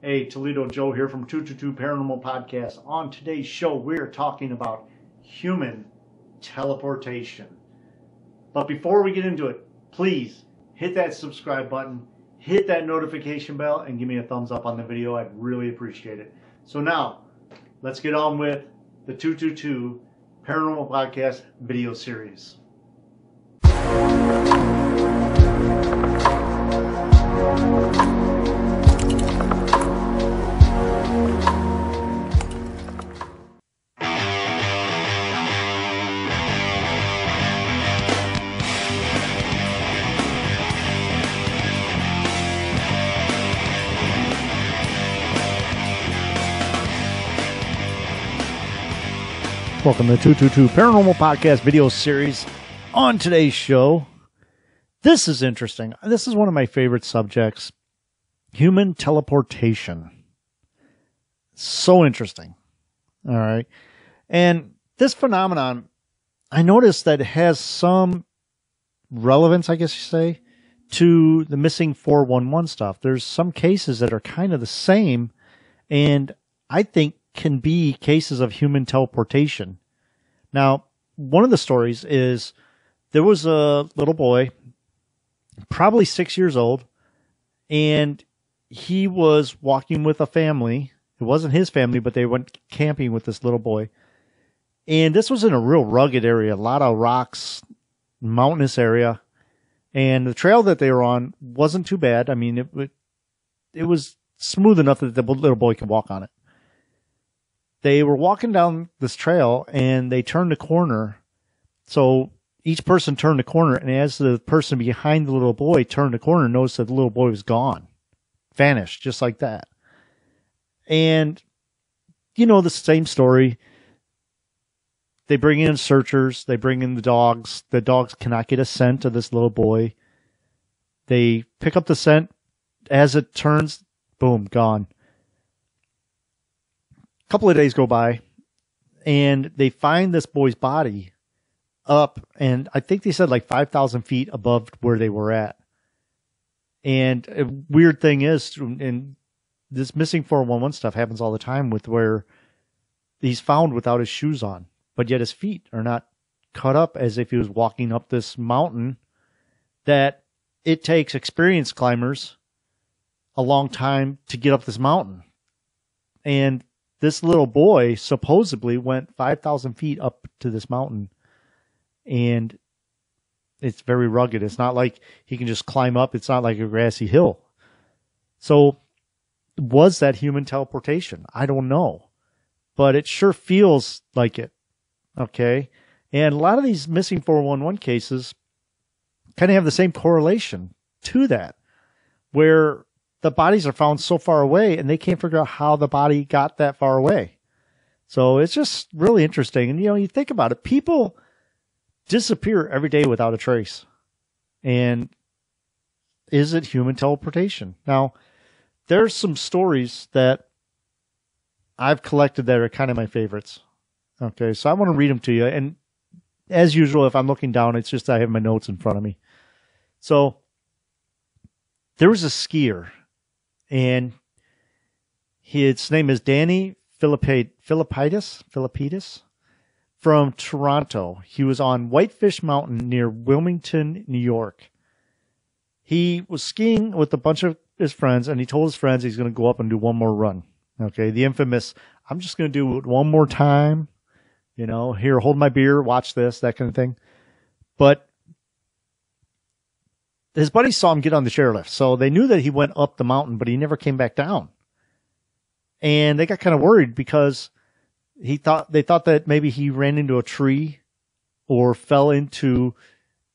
Hey, Toledo Joe here from 222 Paranormal Podcast. On today's show, we're talking about human teleportation. But before we get into it, please hit that subscribe button, hit that notification bell, and give me a thumbs up on the video. I'd really appreciate it. So now, let's get on with the 222 Paranormal Podcast video series. Welcome to 222 Paranormal Podcast video series. On today's show, this is interesting. This is one of my favorite subjects. Human teleportation. So interesting. All right. And this phenomenon, I noticed that it has some relevance, I guess you say, to the missing 411 stuff. There's some cases that are kind of the same, and I think can be cases of human teleportation. Now, one of the stories is there was a little boy, probably 6 years old, and he was walking with a family. It wasn't his family, but they went camping with this little boy. And this was in a real rugged area, a lot of rocks, mountainous area. And the trail that they were on wasn't too bad. I mean, it was smooth enough that the little boy could walk on it. They were walking down this trail and they turned a corner. So each person turned a corner, and as the person behind the little boy turned the corner, noticed that the little boy was gone. Vanished, just like that. And, you know, the same story. They bring in searchers. They bring in the dogs. The dogs cannot get a scent of this little boy. They pick up the scent. As it turns, boom, gone. A couple of days go by, and they find this boy's body up, and I think they said like 5,000 feet above where they were at. And a weird thing is, and this missing 411 stuff happens all the time, with where he's found without his shoes on, but yet his feet are not cut up as if he was walking up this mountain that it takes experienced climbers a long time to get up this mountain. And this little boy supposedly went 5,000 feet up to this mountain, and it's very rugged. It's not like he can just climb up. It's not like a grassy hill. So was that human teleportation? I don't know, but it sure feels like it. Okay. And a lot of these missing 411 cases kind of have the same correlation to that, where the bodies are found so far away and they can't figure out how the body got that far away. So it's just really interesting. And, you know, you think about it, people disappear every day without a trace. And is it human teleportation? Now, there's some stories that I've collected that are kind of my favorites. Okay, so I want to read them to you. And as usual, if I'm looking down, it's just I have my notes in front of me. So there was a skier, and his name is Danny Philippidis from Toronto. He was on Whitefish Mountain near Wilmington, New York. He was skiing with a bunch of his friends, and he told his friends he's going to go up and do one more run. Okay, the infamous, I'm just going to do it one more time. You know, here, hold my beer, watch this, that kind of thing. But his buddies saw him get on the chairlift, so they knew that he went up the mountain, but he never came back down. And they got kind of worried because they thought that maybe he ran into a tree or fell into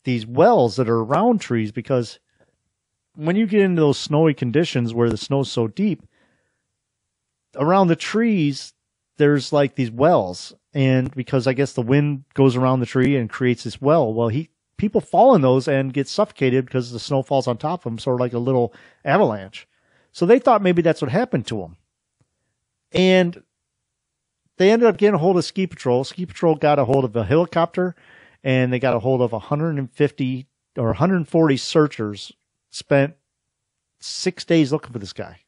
these wells that are around trees, because when you get into those snowy conditions where the snow's so deep, around the trees, there's like these wells. And because I guess the wind goes around the tree and creates this well, people fall in those and get suffocated because the snow falls on top of them, sort of like a little avalanche. So they thought maybe that's what happened to him. And they ended up getting a hold of Ski Patrol. Ski Patrol got a hold of a helicopter, and they got a hold of 150 or 140 searchers, spent 6 days looking for this guy.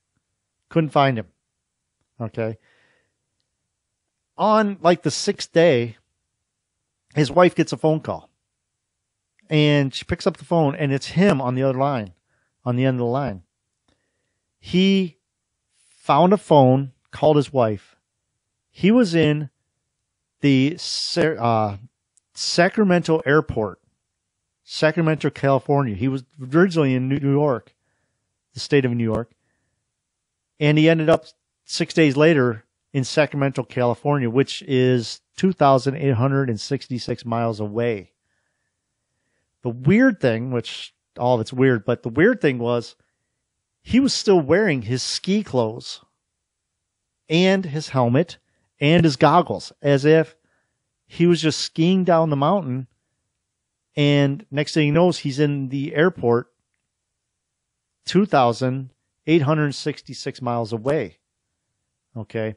Couldn't find him. Okay. On like the 6th day, his wife gets a phone call. And she picks up the phone, and it's him on the other line, on the end of the line. He found a phone, called his wife. He was in the Sacramento airport, Sacramento, California. He was originally in New York, the state of New York. And he ended up 6 days later in Sacramento, California, which is 2,866 miles away. The weird thing, which all of it's weird, but the weird thing was he was still wearing his ski clothes and his helmet and his goggles as if he was just skiing down the mountain. And next thing he knows, he's in the airport 2,866 miles away. Okay.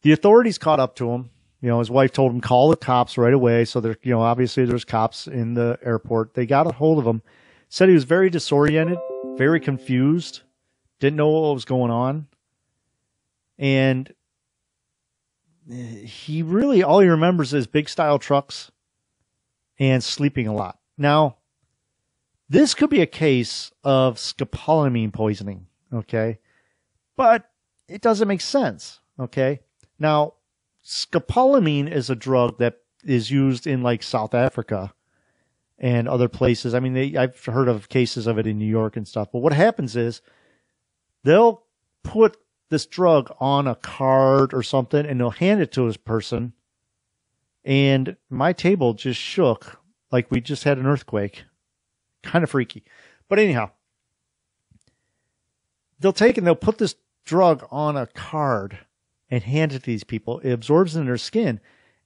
The authorities caught up to him. You know, his wife told him, call the cops right away. So there, you know, obviously there's cops in the airport. They got a hold of him, said he was very disoriented, very confused, didn't know what was going on. And he really, all he remembers is big style trucks and sleeping a lot. Now, this could be a case of scopolamine poisoning. Okay. But it doesn't make sense. Okay. Now, scopolamine is a drug that is used in like South Africa and other places. I mean, I've heard of cases of it in New York and stuff. But what happens is they'll put this drug on a card or something and they'll hand it to this person. And my table just shook like we just had an earthquake. Kind of freaky. But anyhow, they'll take and they'll put this drug on a card and hand it to these people. It absorbs in their skin.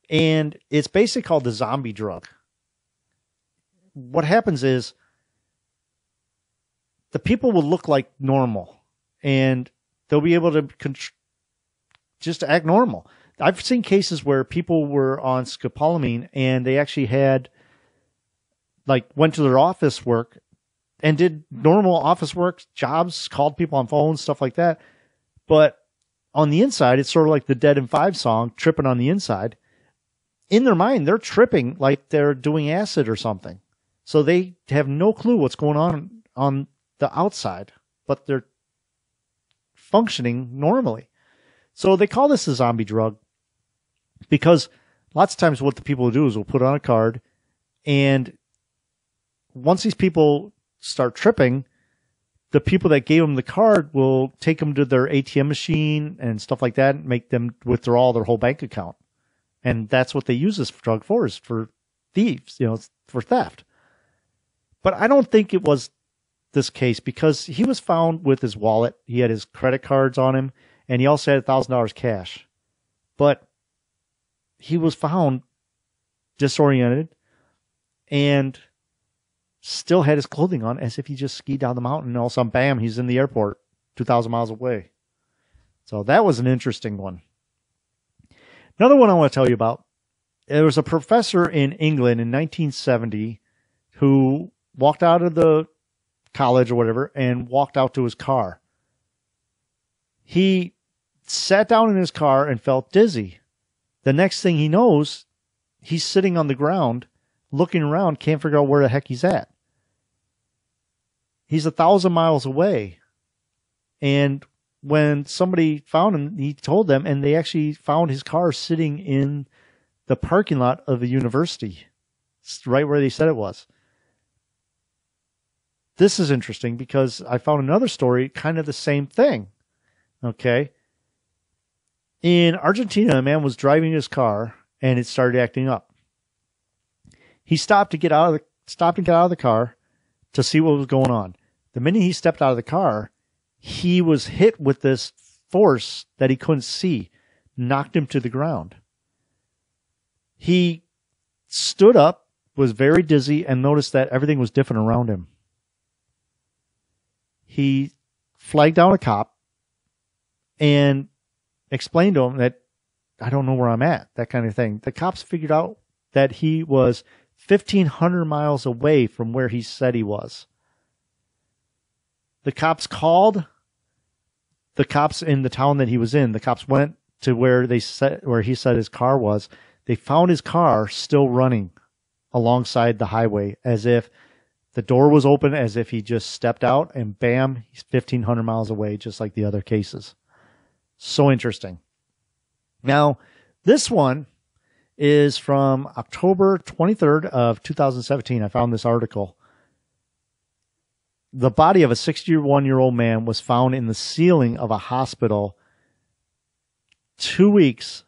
And it's basically called the zombie drug. What happens is the people will look like normal and they'll be able to just act normal. I've seen cases where people were on scopolamine and they actually had, like, went to their office work and did normal office work, jobs, called people on phones, stuff like that. But on the inside, it's sort of like the Dead and Five song, Tripping on the Inside. In their mind, they're tripping like they're doing acid or something. So they have no clue what's going on the outside, but they're functioning normally. So they call this a zombie drug because lots of times what the people will do is we'll put on a card, and once these people start tripping, the people that gave them the card will take them to their ATM machine and stuff like that and make them withdraw their whole bank account. And that's what they use this drug for, is for thieves, you know, for theft. But I don't think it was this case because he was found with his wallet. He had his credit cards on him and he also had $1,000 cash. But he was found disoriented and still had his clothing on as if he just skied down the mountain, and all of a sudden, bam, he's in the airport 2,000 miles away. So that was an interesting one. Another one I want to tell you about, there was a professor in England in 1970 who walked out of the college or whatever and walked out to his car. He sat down in his car and felt dizzy. The next thing he knows, he's sitting on the ground, looking around, can't figure out where the heck he's at. He's 1,000 miles away. And when somebody found him, he told them, and they actually found his car sitting in the parking lot of the university. It's right where they said it was. This is interesting because I found another story, kind of the same thing. Okay. In Argentina, a man was driving his car and it started acting up. He stopped and got out of the car to see what was going on. The minute he stepped out of the car, he was hit with this force that he couldn't see, knocked him to the ground. He stood up, was very dizzy, and noticed that everything was different around him. He flagged down a cop and explained to him that, I don't know where I'm at, that kind of thing. The cops figured out that he was 1,500 miles away from where he said he was. The cops called the cops in the town that he was in, the cops went to where he said his car was. They found his car still running alongside the highway, as if the door was open, as if he just stepped out, and bam, he's 1,500 miles away, just like the other cases. So interesting. Now, this one is from October 23rd of 2017. I found this article. The body of a 61-year-old man was found in the ceiling of a hospital 2 weeks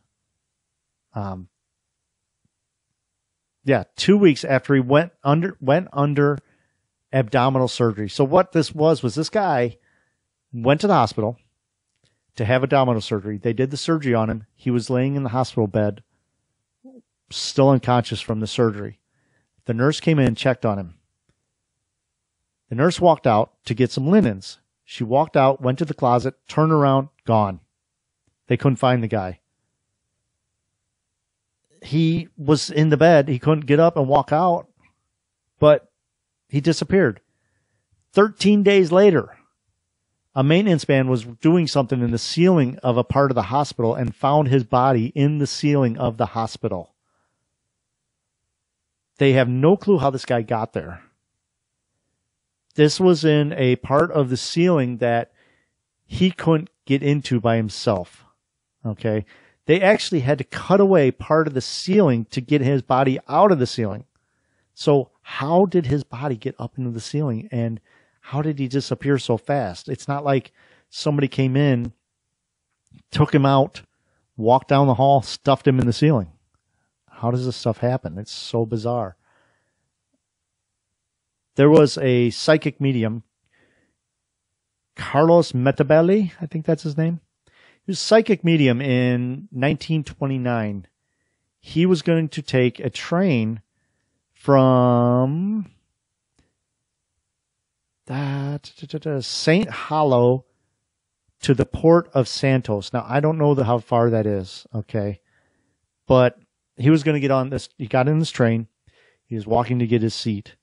2 weeks after he went under abdominal surgery. So what this was this guy went to the hospital to have abdominal surgery. They did the surgery on him. He was laying in the hospital bed, still unconscious from the surgery. The nurse came in and checked on him. The nurse walked out to get some linens. She walked out, went to the closet, turned around, gone. They couldn't find the guy. He was in the bed. He couldn't get up and walk out, but he disappeared. 13 days later, a maintenance man was doing something in the ceiling of a part of the hospital and found his body in the ceiling of the hospital. They have no clue how this guy got there. This was in a part of the ceiling that he couldn't get into by himself. Okay. They actually had to cut away part of the ceiling to get his body out of the ceiling. So how did his body get up into the ceiling, and how did he disappear so fast? It's not like somebody came in, took him out, walked down the hall, stuffed him in the ceiling. How does this stuff happen? It's so bizarre. There was a psychic medium, Carlos Metabelli, I think that's his name. He was a psychic medium in 1929. He was going to take a train from St. Hollow to the port of Santos. Now, I don't know how far that is, okay? But he was going to get on this. He got in this train. He was walking to get his seat.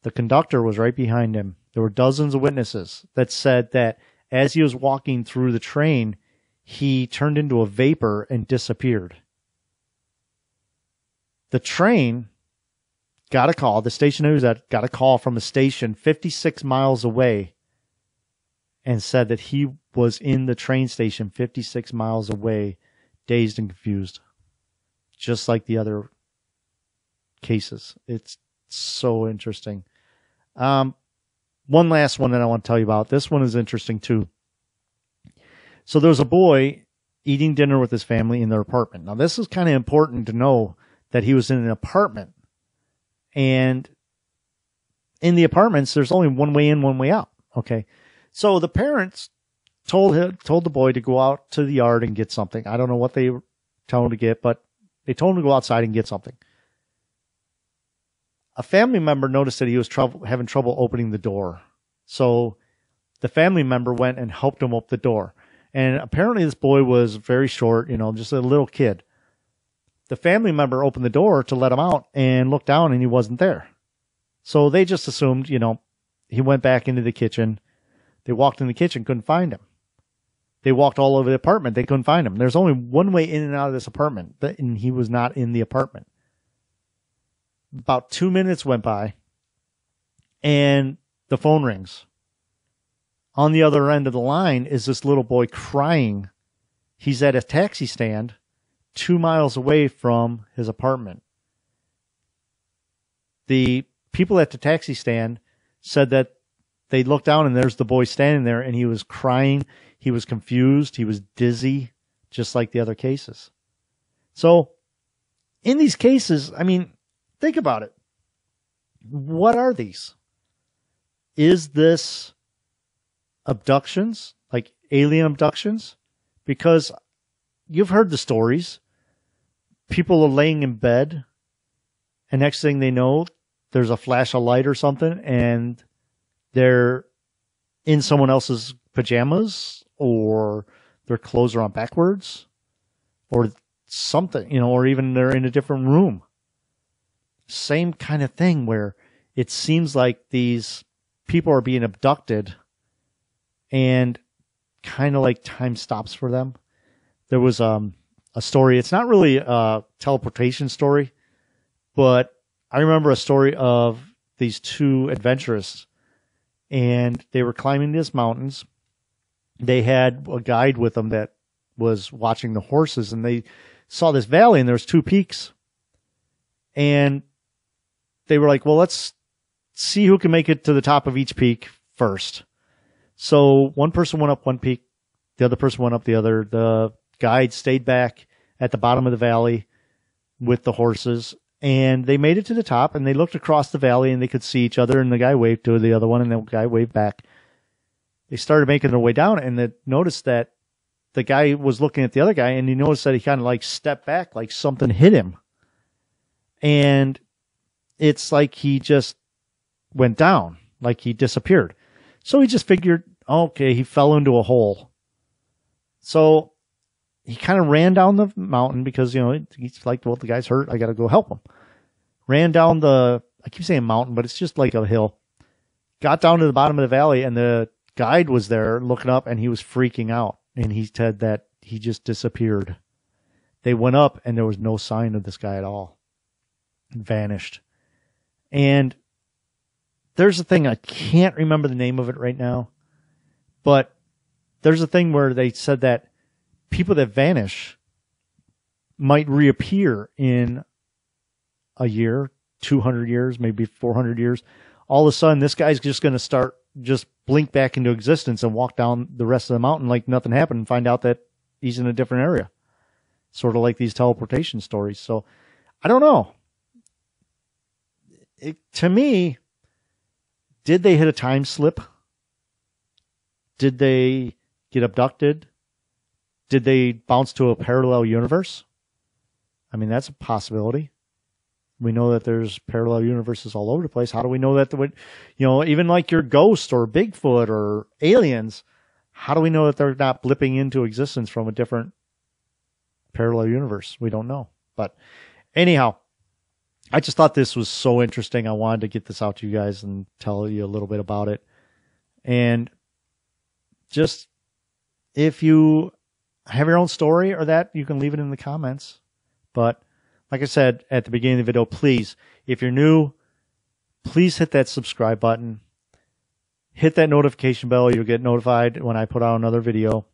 The conductor was right behind him. There were dozens of witnesses that said that as he was walking through the train, he turned into a vapor and disappeared. The train got a call. The station he was at got a call from a station 56 miles away and said that he was in the train station 56 miles away, dazed and confused, just like the other cases. It's so interesting. One last one that I want to tell you about. This one is interesting too. So there was a boy eating dinner with his family in their apartment. Now, this is kind of important to know that he was in an apartment. And in the apartments, there's only one way in, one way out. Okay. So the parents told the boy to go out to the yard and get something. I don't know what they told him to get, but they told him to go outside and get something. A family member noticed that he was having trouble opening the door. So the family member went and helped him open the door. And apparently this boy was very short, just a little kid. The family member opened the door to let him out and looked down, and he wasn't there. So they just assumed, he went back into the kitchen. They walked in the kitchen, couldn't find him. They walked all over the apartment. They couldn't find him. There's only one way in and out of this apartment, and he was not in the apartment. About 2 minutes went by, and the phone rings. On the other end of the line is this little boy crying. He's at a taxi stand 2 miles away from his apartment. The people at the taxi stand said that they looked down and there's the boy standing there, and he was crying. He was confused. He was dizzy, just like the other cases. So in these cases, think about it. What are these? Is this abductions, like alien abductions? Because you've heard the stories. People are laying in bed, and next thing they know, there's a flash of light or something, and they're in someone else's pajamas, or their clothes are on backwards, or something, or even they're in a different room. Same kind of thing where it seems like these people are being abducted and kind of like time stops for them. There was a story. It's not really a teleportation story, but I remember a story of these two adventurists, and they were climbing these mountains. They had a guide with them that was watching the horses, and they saw this valley, and there was two peaks. And they were like, well, let's see who can make it to the top of each peak first. So one person went up one peak, the other person went up the other. The guide stayed back at the bottom of the valley with the horses, and they made it to the top, and they looked across the valley, and they could see each other, and the guy waved to the other one, and the guy waved back. They started making their way down, and they noticed that the guy was looking at the other guy, and he noticed that he kind of like stepped back, like something hit him. And it's like he just went down, like he disappeared. So he just figured, okay, he fell into a hole. So he kind of ran down the mountain because, you know, he's like, well, the guy's hurt. I got to go help him. Ran down I keep saying mountain, but it's just like a hill. Got down to the bottom of the valley, and the guide was there looking up, and he was freaking out. And he said that he just disappeared. They went up, and there was no sign of this guy at all. Vanished. And there's a thing, I can't remember the name of it right now, but there's a thing where they said that people that vanish might reappear in a year, 200 years, maybe 400 years. All of a sudden, this guy's just going to just blink back into existence and walk down the rest of the mountain like nothing happened and find out that he's in a different area. Sort of like these teleportation stories. So, I don't know. To me, did they hit a time slip? Did they get abducted? Did they bounce to a parallel universe? I mean, that's a possibility. We know that there's parallel universes all over the place. How do we know that, even like your ghost or Bigfoot or aliens, how do we know that they're not blipping into existence from a different parallel universe? We don't know. But anyhow, I just thought this was so interesting. I wanted to get this out to you guys and tell you a little bit about it. And just, if you have your own story or that, you can leave it in the comments. But like I said at the beginning of the video, please, if you're new, please hit that subscribe button. Hit that notification bell. You'll get notified when I put out another video.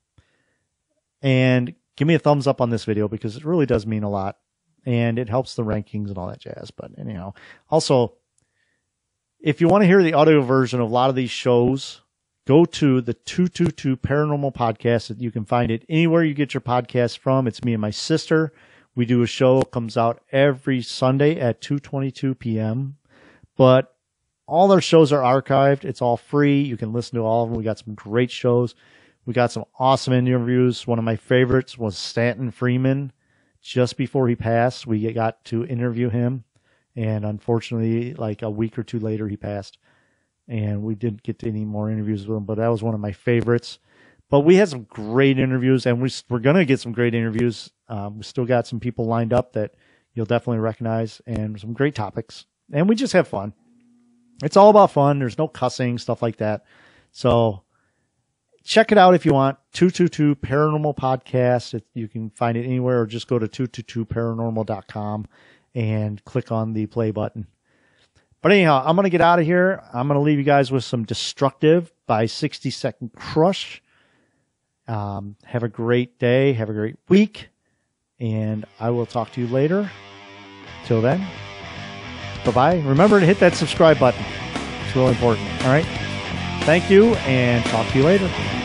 And give me a thumbs up on this video because it really does mean a lot. And it helps the rankings and all that jazz. But anyhow, also, if you want to hear the audio version of a lot of these shows, go to the 222 Paranormal Podcast. You can find it anywhere you get your podcast from. It's me and my sister. We do a show. It comes out every Sunday at 2:22 p.m. But all our shows are archived. It's all free. You can listen to all of them. We got some great shows. We got some awesome interviews. One of my favorites was Stanton Freeman. Just before he passed, we got to interview him. And unfortunately, like a week or two later, he passed. And we didn't get to any more interviews with him, but that was one of my favorites. But we had some great interviews, and we're going to get some great interviews. We still got some people lined up that you'll definitely recognize, and some great topics. And we just have fun. It's all about fun. There's no cussing, stuff like that. So check it out if you want. 222 Paranormal Podcast. You can find it anywhere, or just go to 222paranormal.com and click on the play button. But anyhow, I'm going to get out of here. I'm going to leave you guys with some Destructive by 60 Second Crush. Have a great day. Have a great week. And I will talk to you later. Till then, bye-bye. Remember to hit that subscribe button. It's really important. All right. Thank you, and talk to you later.